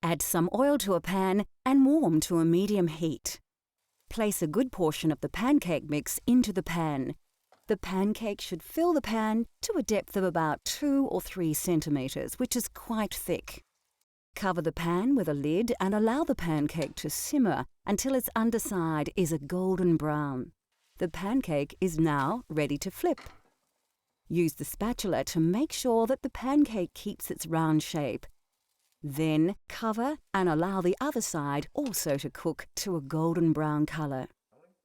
Add some oil to a pan and warm to a medium heat. Place a good portion of the pancake mix into the pan. The pancake should fill the pan to a depth of about 2 or 3 centimetres, which is quite thick. Cover the pan with a lid and allow the pancake to simmer until its underside is a golden brown. The pancake is now ready to flip. Use the spatula to make sure that the pancake keeps its round shape. Then cover and allow the other side also to cook to a golden brown colour.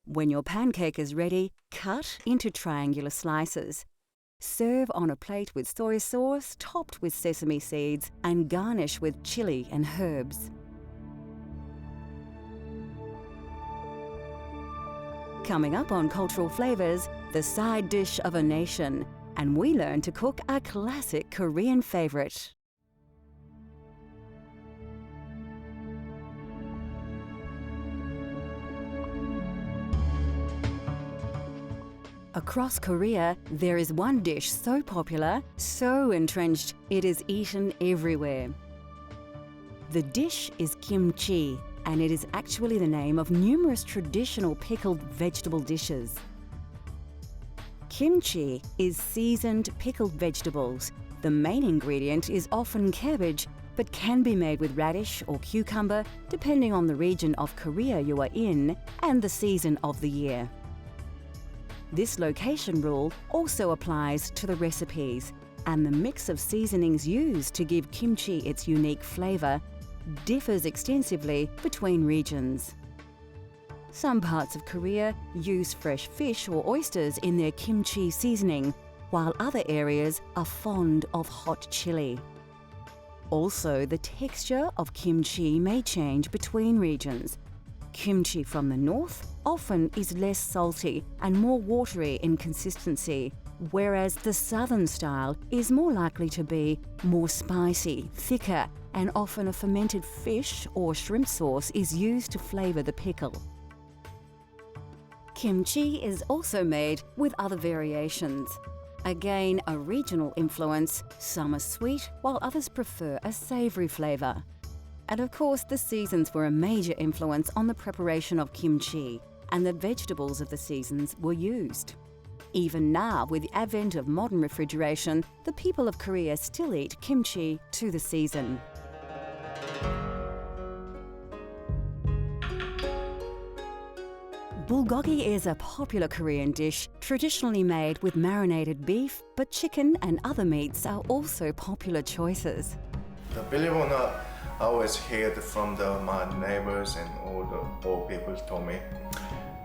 When your pancake is ready, cut into triangular slices. Serve on a plate with soy sauce topped with sesame seeds and garnish with chili and herbs. Coming up on Cultural Flavours, the side dish of a nation, and we learn to cook a classic Korean favourite. Across Korea, there is one dish so popular, so entrenched, it is eaten everywhere. The dish is kimchi, and it is actually the name of numerous traditional pickled vegetable dishes. Kimchi is seasoned pickled vegetables. The main ingredient is often cabbage, but can be made with radish or cucumber, depending on the region of Korea you are in and the season of the year. This location rule also applies to the recipes, and the mix of seasonings used to give kimchi its unique flavour differs extensively between regions. Some parts of Korea use fresh fish or oysters in their kimchi seasoning, while other areas are fond of hot chili. Also, the texture of kimchi may change between regions. Kimchi from the north often is less salty and more watery in consistency, whereas the southern style is more likely to be more spicy, thicker, and often a fermented fish or shrimp sauce is used to flavour the pickle. Kimchi is also made with other variations. Again, a regional influence. Some are sweet, while others prefer a savoury flavour. And of course, the seasons were a major influence on the preparation of kimchi, and the vegetables of the seasons were used. Even now, with the advent of modern refrigeration, the people of Korea still eat kimchi to the season. Bulgogi is a popular Korean dish, traditionally made with marinated beef, but chicken and other meats are also popular choices. Believe it or not, I always heard from my neighbors and all the old people told me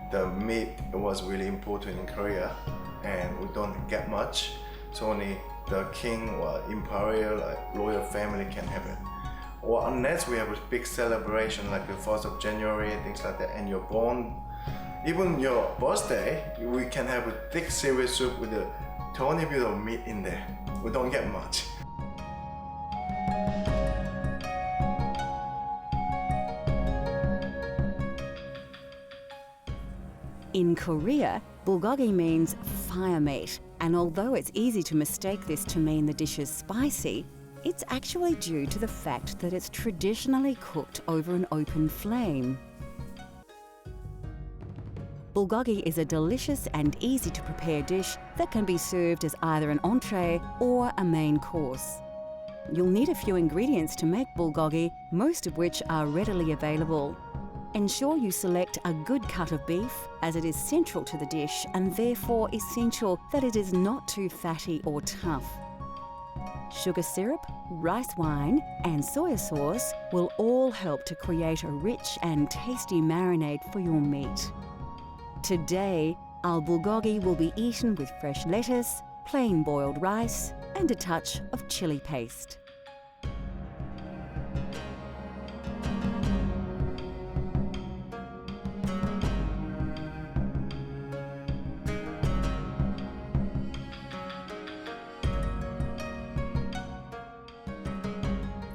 the meat was really important in Korea, and we don't get much, so only the king or imperial, like royal family can have it. Or unless we have a big celebration like the 4th of January and things like that, and you're born, even your birthday, we can have a thick cereal soup with a tiny bit of meat in there. We don't get much. In Korea, bulgogi means fire meat, and although it's easy to mistake this to mean the dish is spicy, it's actually due to the fact that it's traditionally cooked over an open flame. Bulgogi is a delicious and easy to prepare dish that can be served as either an entree or a main course. You'll need a few ingredients to make bulgogi, most of which are readily available. Ensure you select a good cut of beef, as it is central to the dish and therefore essential that it is not too fatty or tough. Sugar syrup, rice wine and soy sauce will all help to create a rich and tasty marinade for your meat. Today, our bulgogi will be eaten with fresh lettuce, plain boiled rice and a touch of chili paste.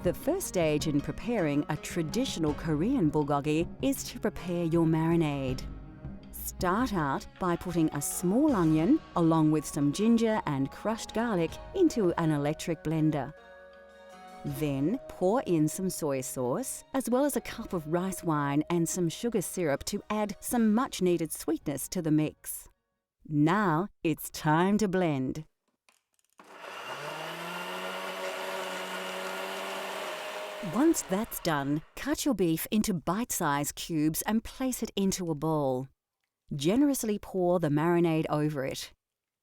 The first stage in preparing a traditional Korean bulgogi is to prepare your marinade. Start out by putting a small onion along with some ginger and crushed garlic into an electric blender. Then pour in some soy sauce, as well as a cup of rice wine and some sugar syrup to add some much-needed sweetness to the mix. Now it's time to blend. Once that's done, cut your beef into bite-sized cubes and place it into a bowl. Generously pour the marinade over it.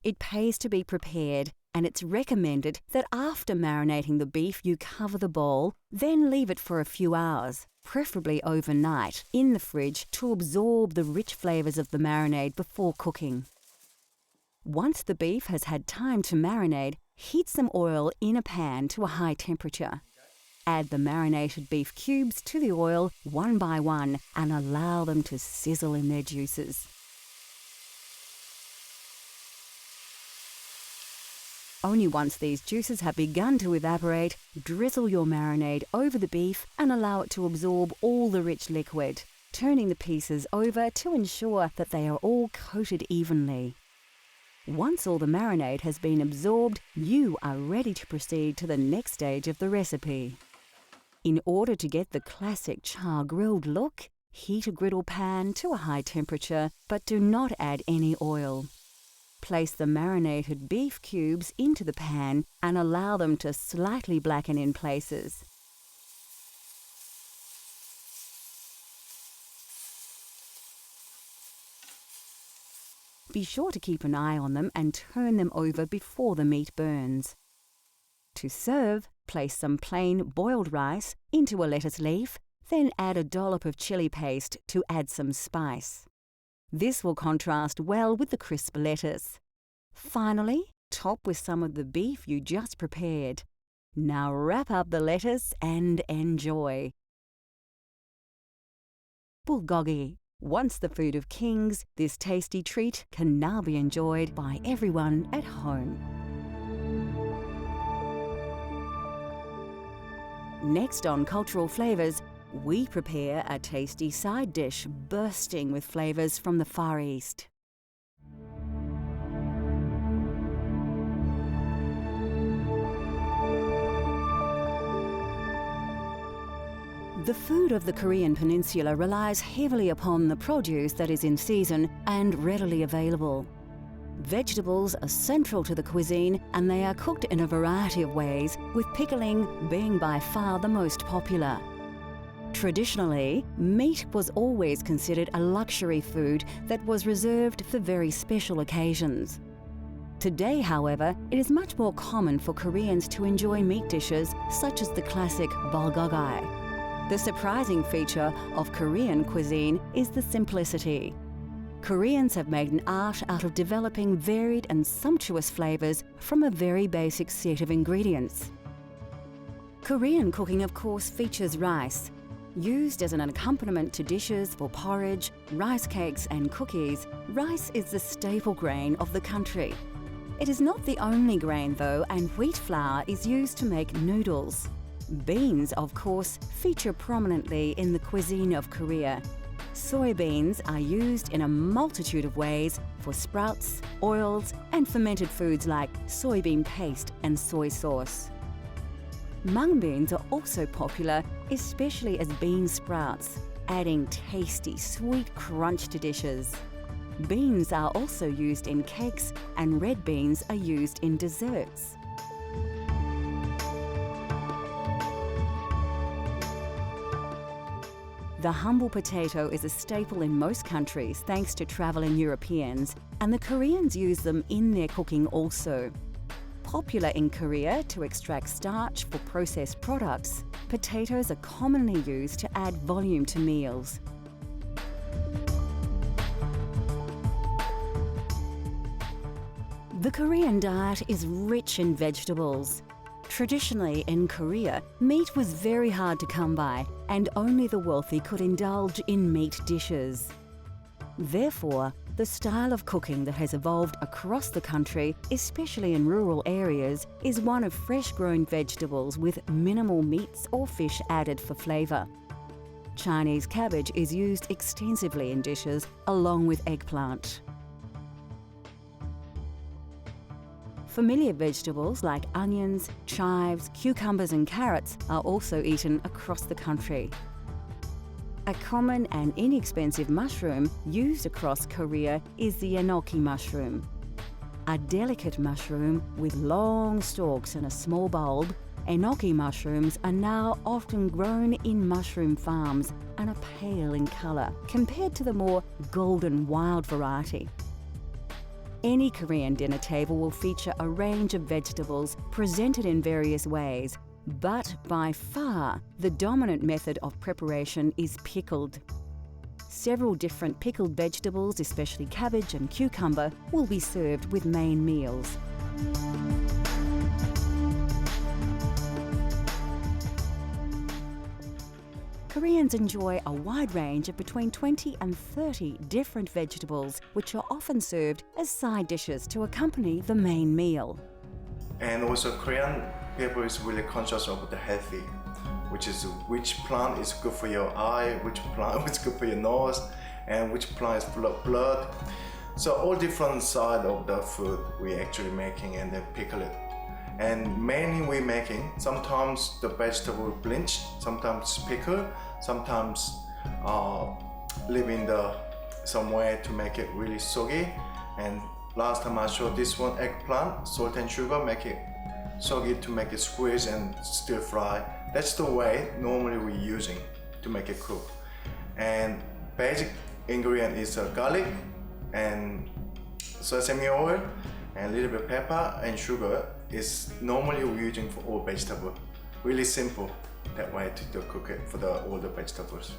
It pays to be prepared, and it's recommended that after marinating the beef you cover the bowl, then leave it for a few hours, preferably overnight, in the fridge to absorb the rich flavours of the marinade before cooking. Once the beef has had time to marinate, heat some oil in a pan to a high temperature. Add the marinated beef cubes to the oil one by one and allow them to sizzle in their juices. Only once these juices have begun to evaporate, drizzle your marinade over the beef and allow it to absorb all the rich liquid, turning the pieces over to ensure that they are all coated evenly. Once all the marinade has been absorbed, you are ready to proceed to the next stage of the recipe. In order to get the classic char-grilled look, heat a griddle pan to a high temperature, but do not add any oil. Place the marinated beef cubes into the pan and allow them to slightly blacken in places. Be sure to keep an eye on them and turn them over before the meat burns. To serve, place some plain boiled rice into a lettuce leaf, then add a dollop of chili paste to add some spice. This will contrast well with the crisp lettuce. Finally, top with some of the beef you just prepared. Now wrap up the lettuce and enjoy. Bulgogi. Once the food of kings, this tasty treat can now be enjoyed by everyone at home. Next on Cultural Flavours, we prepare a tasty side dish bursting with flavours from the Far East. The food of the Korean peninsula relies heavily upon the produce that is in season and readily available. Vegetables are central to the cuisine and they are cooked in a variety of ways, with pickling being by far the most popular. Traditionally, meat was always considered a luxury food that was reserved for very special occasions. Today, however, it is much more common for Koreans to enjoy meat dishes such as the classic bulgogi. The surprising feature of Korean cuisine is the simplicity. Koreans have made an art out of developing varied and sumptuous flavours from a very basic set of ingredients. Korean cooking, of course, features rice. Used as an accompaniment to dishes for porridge, rice cakes and cookies, rice is the staple grain of the country. It is not the only grain though, and wheat flour is used to make noodles. Beans, of course, feature prominently in the cuisine of Korea. Soybeans are used in a multitude of ways for sprouts, oils, and fermented foods like soybean paste and soy sauce. Mung beans are also popular, especially as bean sprouts, adding tasty, sweet crunch to dishes. Beans are also used in cakes, and red beans are used in desserts. The humble potato is a staple in most countries thanks to travelling Europeans, and the Koreans use them in their cooking also. Popular in Korea to extract starch for processed products, potatoes are commonly used to add volume to meals. The Korean diet is rich in vegetables. Traditionally in Korea, meat was very hard to come by, and only the wealthy could indulge in meat dishes. Therefore, the style of cooking that has evolved across the country, especially in rural areas, is one of fresh-grown vegetables with minimal meats or fish added for flavour. Chinese cabbage is used extensively in dishes, along with eggplant. Familiar vegetables like onions, chives, cucumbers and carrots are also eaten across the country. A common and inexpensive mushroom used across Korea is the enoki mushroom. A delicate mushroom with long stalks and a small bulb, enoki mushrooms are now often grown in mushroom farms and are pale in colour compared to the more golden wild variety. Any Korean dinner table will feature a range of vegetables presented in various ways, but by far the dominant method of preparation is pickled. Several different pickled vegetables, especially cabbage and cucumber, will be served with main meals. Koreans enjoy a wide range of between 20 and 30 different vegetables, which are often served as side dishes to accompany the main meal. And also Korean people is really conscious of the healthy, which is which plant is good for your eye, which plant is good for your nose, and which plant is full of blood. So all different side of the food we actually making and then pickle it. And mainly we making, sometimes the vegetable bleached, sometimes pickled, sometimes leave in some way to make it really soggy. And last time I showed this one, eggplant, salt and sugar, make it soggy to make it squeeze and stir fry. That's the way normally we're using to make it cook. And basic ingredient is garlic and sesame oil and a little bit of pepper and sugar is normally we're using for all vegetable. Really simple that way to cook it for all the vegetables.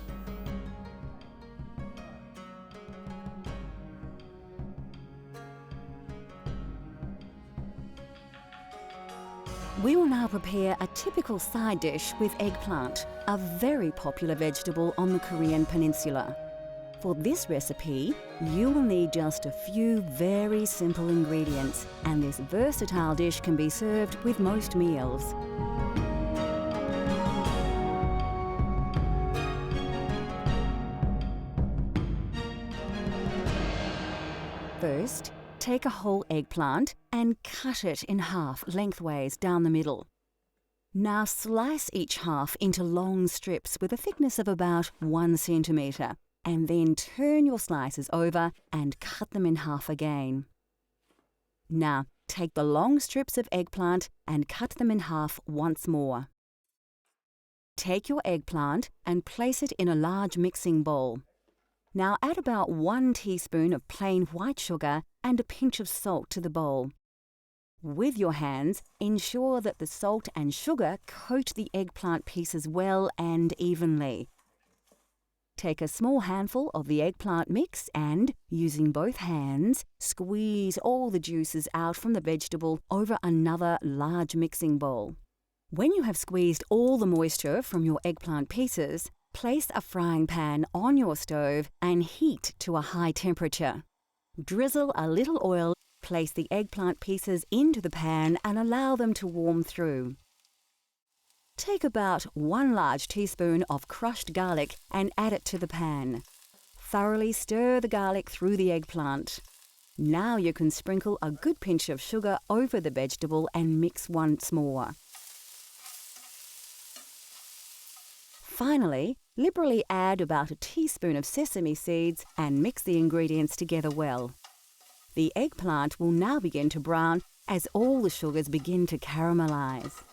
We will now prepare a typical side dish with eggplant, a very popular vegetable on the Korean peninsula. For this recipe, you will need just a few very simple ingredients, and this versatile dish can be served with most meals. First, take a whole eggplant and cut it in half lengthways down the middle. Now slice each half into long strips with a thickness of about 1 centimetre, and then turn your slices over and cut them in half again. Now take the long strips of eggplant and cut them in half once more. Take your eggplant and place it in a large mixing bowl. Now add about 1 teaspoon of plain white sugar and a pinch of salt to the bowl. With your hands, ensure that the salt and sugar coat the eggplant pieces well and evenly. Take a small handful of the eggplant mix and, using both hands, squeeze all the juices out from the vegetable over another large mixing bowl. When you have squeezed all the moisture from your eggplant pieces, place a frying pan on your stove and heat to a high temperature. Drizzle a little oil, place the eggplant pieces into the pan and allow them to warm through. Take about 1 large teaspoon of crushed garlic and add it to the pan. Thoroughly stir the garlic through the eggplant. Now you can sprinkle a good pinch of sugar over the vegetable and mix once more. Finally, liberally add about a teaspoon of sesame seeds and mix the ingredients together well. The eggplant will now begin to brown as all the sugars begin to caramelize.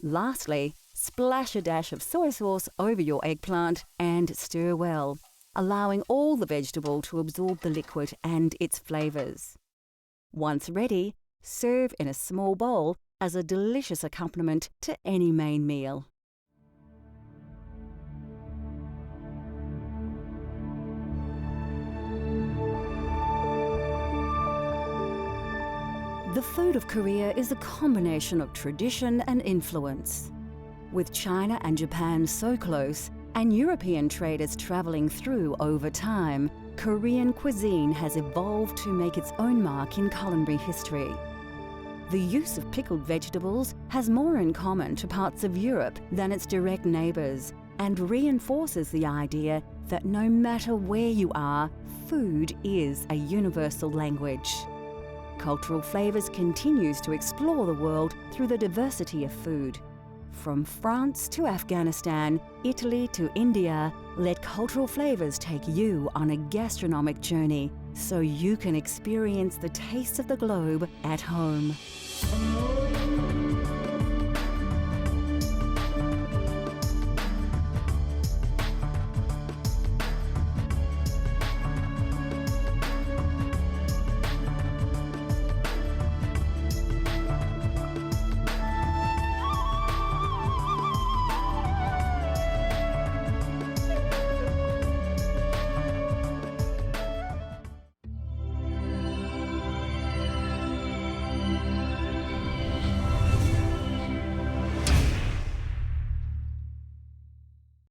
Lastly, splash a dash of soy sauce over your eggplant and stir well, allowing all the vegetable to absorb the liquid and its flavours. Once ready, serve in a small bowl as a delicious accompaniment to any main meal. The food of Korea is a combination of tradition and influence. With China and Japan so close, and European traders travelling through over time, Korean cuisine has evolved to make its own mark in culinary history. The use of pickled vegetables has more in common to parts of Europe than its direct neighbours, and reinforces the idea that no matter where you are, food is a universal language. Cultural Flavours continues to explore the world through the diversity of food. From France to Afghanistan, Italy to India, let Cultural Flavours take you on a gastronomic journey so you can experience the taste of the globe at home.